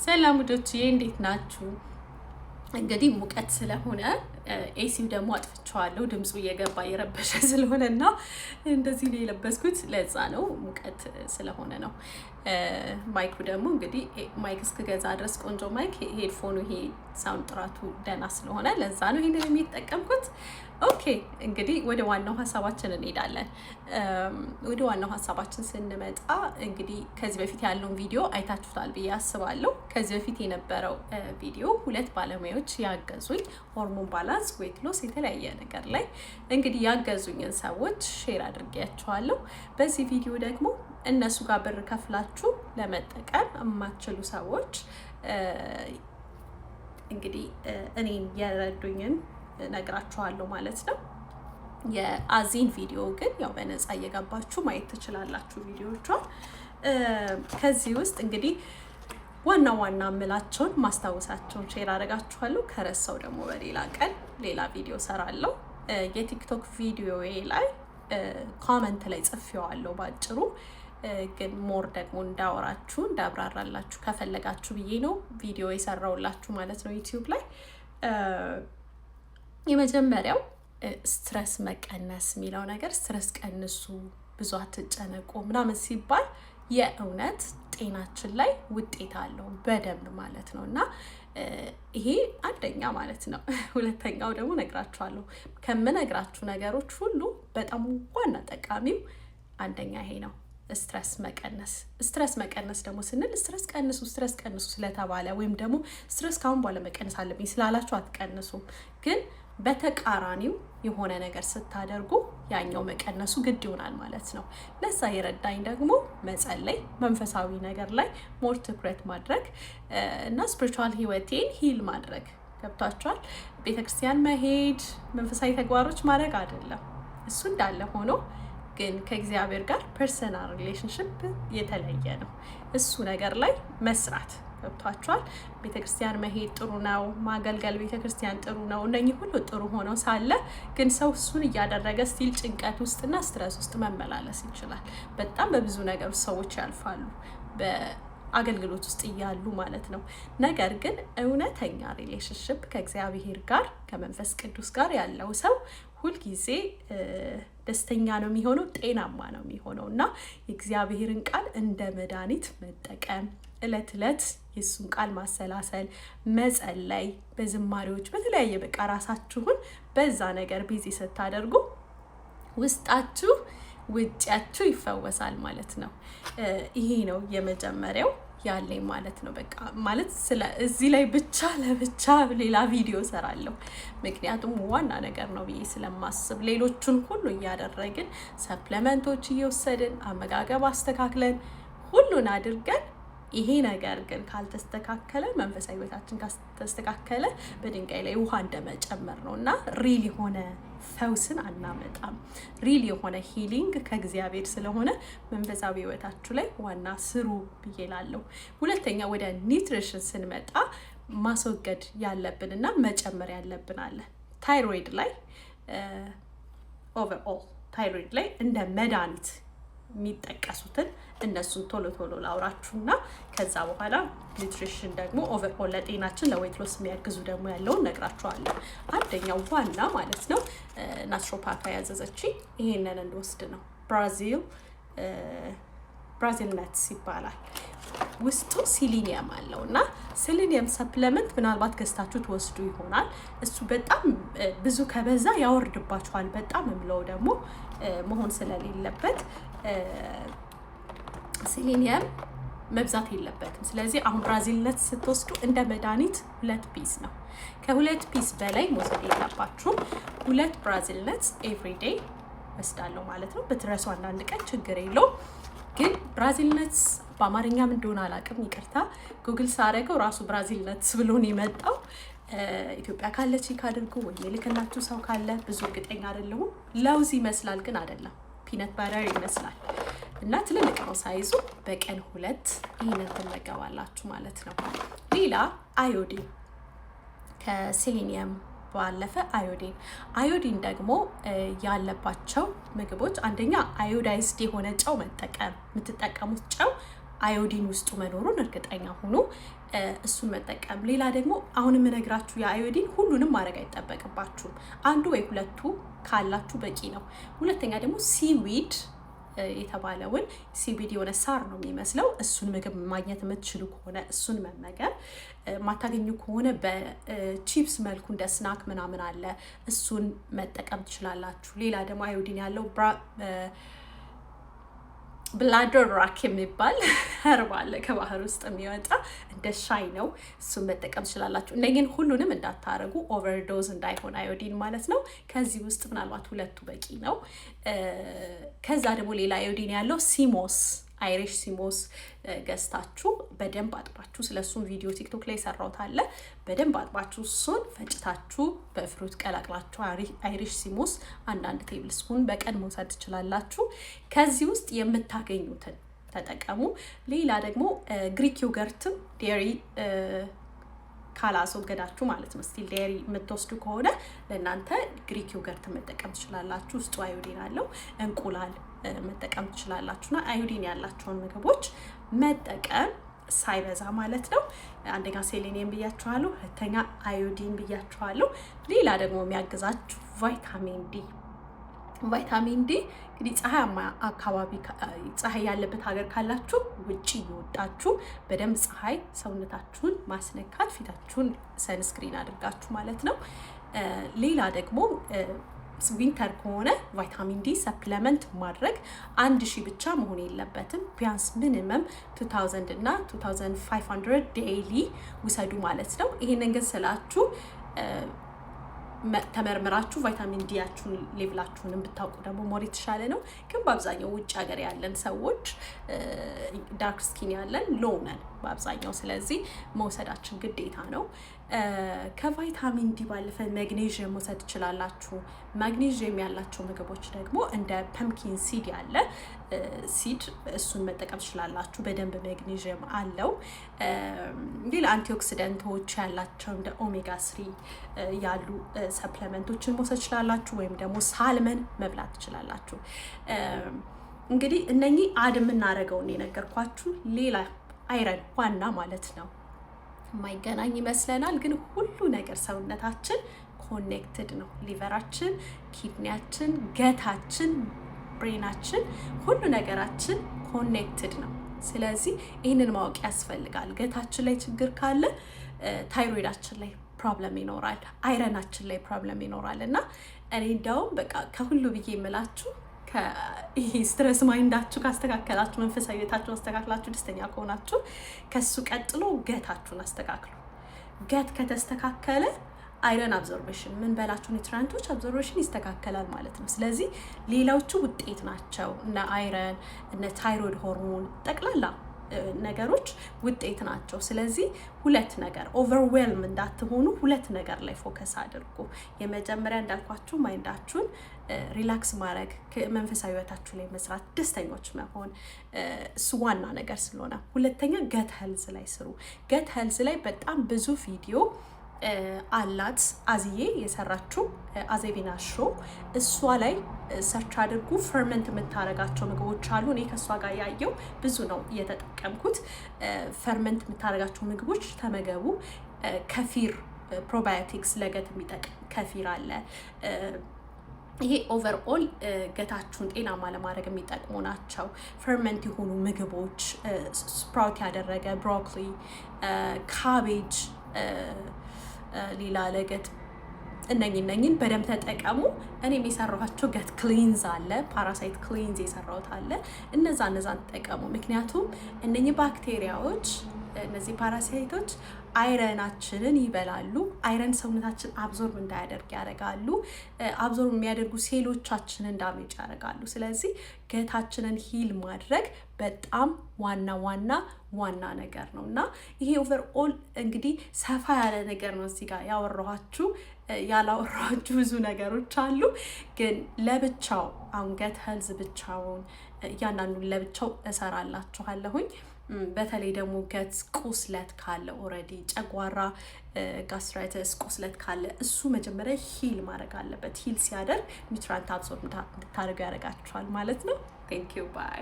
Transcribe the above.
ሰላም ውዶችዬ እንዴት ናችሁ? እንግዲህ ሙቀት ስለሆነ ኤሲው ደግሞ አጥፍቼዋለሁ። ድምፁ እየገባ እየረበሸ ስለሆነና እንደዚህ ነው የለበስኩት። ለዛ ነው ሙቀት ስለሆነ ነው። ማይኩ ደግሞ እንግዲህ ማይክ እስክገዛ ድረስ ቆንጆ ማይክ ሄድፎኑ ይሄ ሳውንድ ጥራቱ ደህና ስለሆነ ለዛ ነው ይሄንን የሚጠቀምኩት። ኦኬ እንግዲህ ወደ ዋናው ሀሳባችን እንሄዳለን። ወደ ዋናው ሀሳባችን ስንመጣ እንግዲህ ከዚህ በፊት ያለውን ቪዲዮ አይታችሁታል ብዬ አስባለሁ። ከዚህ በፊት የነበረው ቪዲዮ ሁለት ባለሙያዎች ያገዙኝ ሆርሞን ባላንስ፣ ዌት ሎስ፣ የተለያየ ነገር ላይ እንግዲህ ያገዙኝን ሰዎች ሼር አድርጌያቸዋለሁ። በዚህ ቪዲዮ ደግሞ እነሱ ጋር ብር ከፍላችሁ ለመጠቀም የማትችሉ ሰዎች እንግዲህ እኔን የረዱኝን ነግራችኋለሁ ማለት ነው። የአዚን ቪዲዮ ግን ያው በነፃ እየገባችሁ ማየት ትችላላችሁ ቪዲዮቿን። ከዚህ ውስጥ እንግዲህ ዋና ዋና የምላቸውን ማስታወሳቸውን ሼር አደርጋችኋለሁ። ከረሳው ደግሞ በሌላ ቀን ሌላ ቪዲዮ ሰራለሁ። የቲክቶክ ቪዲዮዬ ላይ ኮመንት ላይ ጽፌዋለሁ ባጭሩ፣ ግን ሞር ደግሞ እንዳወራችሁ እንዳብራራላችሁ ከፈለጋችሁ ብዬ ነው ቪዲዮ የሰራውላችሁ ማለት ነው ዩቲዩብ ላይ። የመጀመሪያው ስትረስ መቀነስ የሚለው ነገር፣ ስትረስ ቀንሱ፣ ብዙ አትጨነቁ ምናምን ሲባል የእውነት ጤናችን ላይ ውጤት አለው በደንብ ማለት ነው። እና ይሄ አንደኛ ማለት ነው። ሁለተኛው ደግሞ ነግራችኋለሁ። ከምነግራችሁ ነገሮች ሁሉ በጣም ዋና ጠቃሚው አንደኛ ይሄ ነው፣ ስትረስ መቀነስ። ስትረስ መቀነስ ደግሞ ስንል ስትረስ ቀንሱ ስለተባለ ወይም ደግሞ ስትረስ ካሁን በኋላ መቀነስ አለብኝ ስላላችሁ አትቀንሱም። ግን በተቃራኒው የሆነ ነገር ስታደርጉ ያኛው መቀነሱ ግድ ይሆናል ማለት ነው። ለዛ የረዳኝ ደግሞ መጸለይ፣ መንፈሳዊ ነገር ላይ ሞር ትኩረት ማድረግ እና ስፒሪቹዋል ህይወቴን ሂል ማድረግ። ገብቷችኋል? ቤተክርስቲያን መሄድ፣ መንፈሳዊ ተግባሮች ማድረግ አይደለም። እሱ እንዳለ ሆኖ ግን ከእግዚአብሔር ጋር ፐርሰናል ሪሌሽንሽፕ የተለየ ነው። እሱ ነገር ላይ መስራት። ገብቷችኋል? ቤተክርስቲያን መሄድ ጥሩ ነው፣ ማገልገል ቤተክርስቲያን ጥሩ ነው። እነኚህ ሁሉ ጥሩ ሆነው ሳለ ግን ሰው እሱን እያደረገ ስቲል ጭንቀት ውስጥና ስትረስ ውስጥ መመላለስ ይችላል። በጣም በብዙ ነገሮች ሰዎች ያልፋሉ በአገልግሎት ውስጥ እያሉ ማለት ነው። ነገር ግን እውነተኛ ሪሌሽንሽፕ ከእግዚአብሔር ጋር ከመንፈስ ቅዱስ ጋር ያለው ሰው ሁልጊዜ ደስተኛ ነው የሚሆነው፣ ጤናማ ነው የሚሆነው እና የእግዚአብሔርን ቃል እንደ መድኃኒት መጠቀም፣ እለት እለት የእሱን ቃል ማሰላሰል፣ መጸለይ፣ በዝማሬዎች በተለያየ በቃ ራሳችሁን በዛ ነገር ቢዚ ስታደርጉ ውስጣችሁ ውጫችሁ ይፈወሳል ማለት ነው። ይሄ ነው የመጀመሪያው ያለኝ ማለት ነው። በቃ ማለት ስለ እዚህ ላይ ብቻ ለብቻ ሌላ ቪዲዮ ሰራለሁ፣ ምክንያቱም ዋና ነገር ነው ብዬ ስለማስብ። ሌሎቹን ሁሉ እያደረግን ሰፕሊመንቶች እየወሰድን አመጋገብ አስተካክለን ሁሉን አድርገን ይሄ ነገር ግን ካልተስተካከለ፣ መንፈሳዊ ህይወታችን ካልተስተካከለ በድንጋይ ላይ ውሃ እንደመጨመር ነው እና ሪል የሆነ ፈውስን አናመጣም። ሪል የሆነ ሂሊንግ ከእግዚአብሔር ስለሆነ መንፈሳዊ ህይወታችሁ ላይ ዋና ስሩ ብዬ እላለሁ። ሁለተኛ ወደ ኒውትሪሽን ስንመጣ ማስወገድ ያለብን እና መጨመር ያለብን አለ። ታይሮይድ ላይ ኦቨርኦል ታይሮይድ ላይ እንደ መድኃኒት የሚጠቀሱትን እነሱን ቶሎ ቶሎ ላውራችሁና ከዛ በኋላ ኒውትሪሽን ደግሞ ኦቨርኦል ለጤናችን ለዌት ሎስ የሚያግዙ ደግሞ ያለውን ነግራችኋለሁ። አንደኛው ዋና ማለት ነው ናትሮፓታ ያዘዘችኝ ይሄንን እንድወስድ ነው። ብራዚል ነትስ ይባላል። ውስጡ ሲሊኒየም አለው እና ሲሊኒየም ሰፕሊመንት ምናልባት ገዝታችሁ ትወስዱ ይሆናል። እሱ በጣም ብዙ ከበዛ ያወርድባችኋል። በጣም የምለው ደግሞ መሆን ስለሌለበት ሲሊኒየም መብዛት የለበትም። ስለዚህ አሁን ብራዚል ነትስ ስትወስዱ እንደ መድኃኒት 2 ፒስ ነው። ከ2 ፒስ በላይ መውሰድ የለባችሁም። 2 ብራዚል ነትስ ኤቭሪዴይ ወስዳለሁ ማለት ነው። በትረሱ አንዳንድ ቀን ችግር የለውም። ግን ብራዚል ነትስ በአማርኛም እንደሆነ አላውቅም፣ ይቅርታ። ጉግል ሳረገው ራሱ ብራዚል ነትስ ብሎ ነው የመጣው። ኢትዮጵያ ካለ ቼክ አድርጉ፣ ወይ የልክላችሁ ሰው ካለ። ብዙ እርግጠኛ አይደለሁም። ለውዝ ይመስላል ግን አይደለም፣ ፒነት ባተር ይመስላል እና ትልልቅ ነው ሳይዙ። በቀን 2 ይህንን ትመገባላችሁ ማለት ነው። ሌላ አዮዲን ከሴሌኒየም ባለፈ አዮዲን ደግሞ ያለባቸው ምግቦች አንደኛ አዮዳይዝድ የሆነ ጨው መጠቀም። የምትጠቀሙት ጨው አዮዲን ውስጡ መኖሩን እርግጠኛ ሁኑ። እሱን መጠቀም። ሌላ ደግሞ አሁን የምነግራችሁ የአዮዲን ሁሉንም ማድረግ አይጠበቅባችሁም። አንዱ ወይ ሁለቱ ካላችሁ በቂ ነው። ሁለተኛ ደግሞ ሲዊድ የተባለውን ሲዊድ የሆነ ሳር ነው የሚመስለው። እሱን ምግብ ማግኘት የምትችሉ ከሆነ እሱን መመገብ፣ ማታገኙ ከሆነ በቺፕስ መልኩ እንደ ስናክ ምናምን አለ፣ እሱን መጠቀም ትችላላችሁ። ሌላ ደግሞ አዮዲን ያለው ብላደር ራክ የሚባል ኸርብ አለ ከባህር ውስጥ የሚወጣ እንደ ሻይ ነው። እሱን መጠቀም ትችላላችሁ። እነኝን ሁሉንም እንዳታረጉ ኦቨርዶዝ እንዳይሆን አዮዲን ማለት ነው። ከዚህ ውስጥ ምናልባት ሁለቱ በቂ ነው። ከዛ ደግሞ ሌላ አዮዲን ያለው ሲሞስ አይሪሽ ሲሞስ ገዝታችሁ በደንብ አጥባችሁ፣ ስለሱም ቪዲዮ ቲክቶክ ላይ ሰራሁት አለ። በደንብ አጥባችሁ እሱን ፈጭታችሁ በፍሩት ቀላቅላችሁ አይሪሽ ሲሞስ አንዳንድ ቴብል ስፑን በቀን መውሰድ ትችላላችሁ። ከዚህ ውስጥ የምታገኙትን ተጠቀሙ። ሌላ ደግሞ ግሪክ ዮገርትም ዴሪ ካላስወገዳችሁ ማለት ነው፣ ስቲል ዴሪ የምትወስዱ ከሆነ ለእናንተ ግሪክ ዮገርት መጠቀም ትችላላችሁ። ውስጡ አዮዲን አለው። እንቁላል መጠቀም ትችላላችሁና አዮዲን ያላቸውን ምግቦች መጠቀም ሳይበዛ ማለት ነው። አንደኛ ሴሌኒየም ብያችኋለሁ፣ ሁለተኛ አዮዲን ብያችኋለሁ። ሌላ ደግሞ የሚያግዛችሁ ቫይታሚን ዲ። ቫይታሚን ዲ እንግዲህ ፀሐያማ አካባቢ ፀሐይ ያለበት ሀገር ካላችሁ ውጪ እየወጣችሁ በደንብ ፀሐይ ሰውነታችሁን ማስነካት፣ ፊታችሁን ሰንስክሪን አድርጋችሁ ማለት ነው። ሌላ ደግሞ ዊንተር ከሆነ ቫይታሚን ዲ ሰፕሊመንት ማድረግ 1000 ብቻ መሆን የለበትም። ቢያንስ ሚኒመም 2000 እና 2500 ዴይሊ ውሰዱ ማለት ነው። ይሄንን ግን ስላችሁ ተመርምራችሁ ቫይታሚን ዲያችሁን ሌቭላችሁን ብታውቁ ደግሞ ሞር የተሻለ ነው። ግን በአብዛኛው ውጭ ሀገር ያለን ሰዎች ዳርክ ስኪን ያለን ሎው ነን በአብዛኛው፣ ስለዚህ መውሰዳችን ግዴታ ነው። ከቫይታሚን ዲ ባለፈ ማግኔዥየም መውሰድ ትችላላችሁ። ማግኔዥየም ያላቸው ምግቦች ደግሞ እንደ ፐምኪን ሲድ ያለ ሲድ፣ እሱን መጠቀም ትችላላችሁ። በደንብ ማግኔዥየም አለው። ሌላ አንቲኦክሲደንቶች ያላቸው እንደ ኦሜጋ 3 ያሉ ሰፕሊመንቶችን መውሰድ ትችላላችሁ። ወይም ደግሞ ሳልመን መብላት ትችላላችሁ። እንግዲህ እነኚህ አድ የምናደርገውን የነገርኳችሁ። ሌላ አይረን ዋና ማለት ነው የማይገናኝ ይመስለናል፣ ግን ሁሉ ነገር ሰውነታችን ኮኔክትድ ነው። ሊቨራችን፣ ኪድኒያችን፣ ገታችን፣ ብሬናችን፣ ሁሉ ነገራችን ኮኔክትድ ነው። ስለዚህ ይህንን ማወቅ ያስፈልጋል። ገታችን ላይ ችግር ካለ ታይሮይዳችን ላይ ፕሮብለም ይኖራል፣ አይረናችን ላይ ፕሮብለም ይኖራል። እና እኔ እንደውም በቃ ከሁሉ ብዬ የምላችሁ ይሄ ስትረስ ማይንዳችሁ ካስተካከላችሁ፣ መንፈሳዊ ቤታችሁን አስተካክላችሁ ደስተኛ ከሆናችሁ ከሱ ቀጥሎ ገታችሁን አስተካክሉ። ገት ከተስተካከለ አይረን አብዞርቤሽን ምን በላችሁ ኒውትሪየንቶች አብዞርቤሽን ይስተካከላል ማለት ነው። ስለዚህ ሌላዎቹ ውጤት ናቸው። እነ አይረን እነ ታይሮይድ ሆርሞን ጠቅላላ ነገሮች ውጤት ናቸው። ስለዚህ ሁለት ነገር ኦቨርዌልም እንዳትሆኑ ሁለት ነገር ላይ ፎከስ አድርጉ። የመጀመሪያ እንዳልኳችሁ ማይንዳችሁን ሪላክስ ማድረግ፣ መንፈሳዊ ህይወታችሁ ላይ መስራት፣ ደስተኞች መሆን እሱ ዋና ነገር ስለሆነ፣ ሁለተኛ ገት ሄልዝ ላይ ስሩ። ገት ሄልዝ ላይ በጣም ብዙ ቪዲዮ አላት አዝዬ የሰራችው አዜቢና ሾው፣ እሷ ላይ ሰርች አድርጉ። ፈርመንት የምታረጋቸው ምግቦች አሉ። እኔ ከእሷ ጋር ያየው ብዙ ነው እየተጠቀምኩት። ፈርመንት የምታረጋቸው ምግቦች ተመገቡ። ከፊር ፕሮባዮቲክስ ለገት የሚጠቅም ከፊር አለ። ይሄ ኦቨርኦል ገታችሁን ጤናማ ለማድረግ የሚጠቅሙ ናቸው። ፈርመንት የሆኑ ምግቦች ስፕራውት ያደረገ ብሮኮሊ፣ ካቤጅ፣ ሌላ ለገት እነኝን በደንብ ተጠቀሙ። እኔም የሰራኋቸው ገት ክሊንዝ አለ፣ ፓራሳይት ክሊንዝ የሰራሁት አለ። እነዛን ተጠቀሙ። ምክንያቱም እነኚህ ባክቴሪያዎች እነዚህ ፓራሳይቶች አይረናችንን ይበላሉ። አይረን ሰውነታችን አብዞርብ እንዳያደርግ ያደርጋሉ። አብዞርብ የሚያደርጉ ሴሎቻችንን ዳሜጅ ያደርጋሉ። ስለዚህ ገታችንን ሂል ማድረግ በጣም ዋና ነገር ነው እና ይሄ ኦቨርኦል እንግዲህ ሰፋ ያለ ነገር ነው። እዚህ ጋር ያላወራኋችሁ ብዙ ነገሮች አሉ። ግን ለብቻው አሁን ገት ሄልዝ ብቻውን እያንዳንዱን ለብቻው እሰራላችኋለሁኝ። በተለይ ደግሞ ገት ቁስለት ካለ ኦልሬዲ ጨጓራ ጋስትራይተስ ቁስለት ካለ እሱ መጀመሪያ ሂል ማድረግ አለበት። ሂል ሲያደርግ ኒውትሪየንት አብዞርብ እንድታደርጉ ያደርጋችኋል ማለት ነው። ቴንክ ዩ ባይ